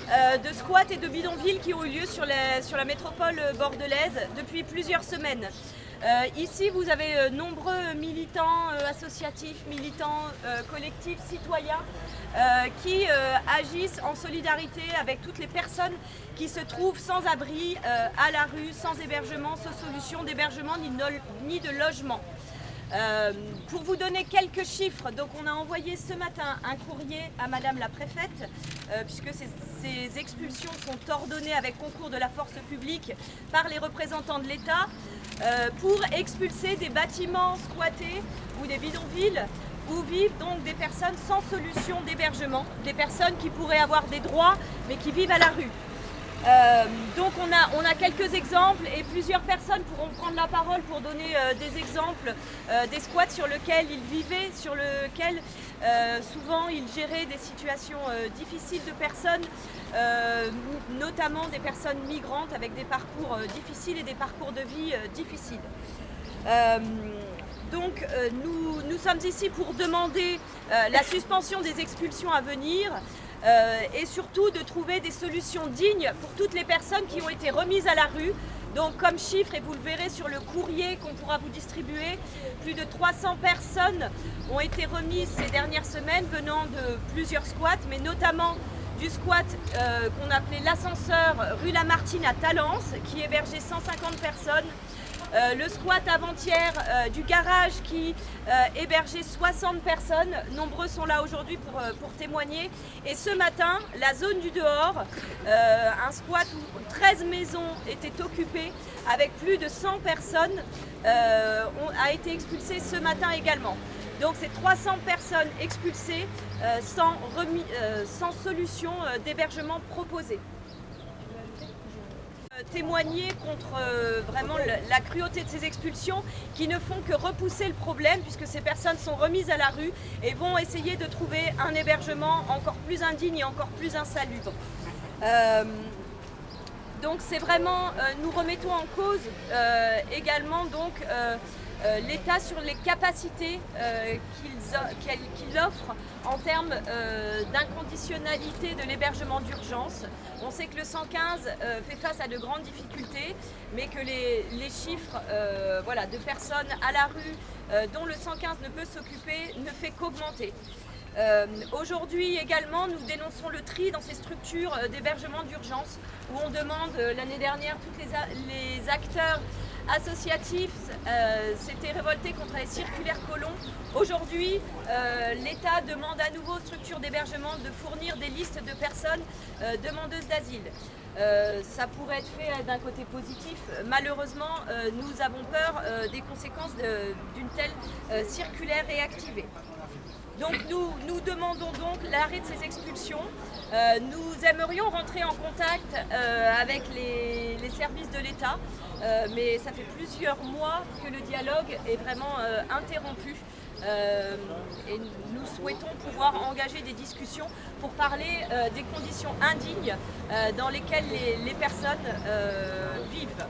de squats et de bidonvilles qui ont eu lieu sur la métropole bordelaise depuis plusieurs semaines. Ici, vous avez nombreux militants associatifs, militants collectifs, citoyens qui agissent en solidarité avec toutes les personnes qui se trouvent sans abri à la rue, sans hébergement, sans solution d'hébergement ni de logement. Pour vous donner quelques chiffres, donc on a envoyé ce matin un courrier à Madame la Préfète, puisque ces expulsions sont ordonnées avec concours de la force publique par les représentants de l'État, pour expulser des bâtiments squattés ou des bidonvilles où vivent donc des personnes sans solution d'hébergement, des personnes qui pourraient avoir des droits mais qui vivent à la rue. Donc on a quelques exemples et plusieurs personnes pourront prendre la parole pour donner des exemples des squats sur lesquels ils vivaient, sur lesquels souvent ils géraient des situations difficiles de personnes, notamment des personnes migrantes avec des parcours difficiles et des parcours de vie difficiles. Donc nous sommes ici pour demander la suspension des expulsions à venir, et surtout de trouver des solutions dignes pour toutes les personnes qui ont été remises à la rue. Donc comme chiffre, et vous le verrez sur le courrier qu'on pourra vous distribuer, plus de 300 personnes ont été remises ces dernières semaines venant de plusieurs squats, mais notamment du squat qu'on appelait l'ascenseur rue Lamartine à Talence, qui hébergeait 150 personnes. Le squat avant-hier du garage qui hébergeait 60 personnes, nombreux sont là aujourd'hui pour témoigner. Et ce matin, la zone du dehors, un squat où 13 maisons étaient occupées avec plus de 100 personnes, a été expulsée ce matin également. Donc c'est 300 personnes expulsées sans solution d'hébergement proposée. Témoigner contre vraiment la cruauté de ces expulsions qui ne font que repousser le problème, puisque ces personnes sont remises à la rue et vont essayer de trouver un hébergement encore plus indigne et encore plus insalubre. Donc c'est vraiment, nous remettons en cause également donc l'État sur les capacités qu'il offre en termes d'inconditionnalité de l'hébergement d'urgence. On sait que le 115 fait face à de grandes difficultés, mais que les chiffres voilà, de personnes à la rue dont le 115 ne peut s'occuper ne fait qu'augmenter. Aujourd'hui également, nous dénonçons le tri dans ces structures d'hébergement d'urgence où on demande, l'année dernière, tous les acteurs associatifs s'étaient révoltés contre les circulaires Collomb. Aujourd'hui, l'État demande à nouveau aux structures d'hébergement de fournir des listes de personnes demandeuses d'asile. Ça pourrait être fait d'un côté positif. Malheureusement, nous avons peur des conséquences d'une telle circulaire réactivée. Donc nous demandons donc l'arrêt de ces expulsions. Nous aimerions rentrer en contact avec les services de l'État, mais ça fait plusieurs mois que le dialogue est vraiment interrompu. Et nous souhaitons pouvoir engager des discussions pour parler des conditions indignes dans lesquelles les personnes vivent.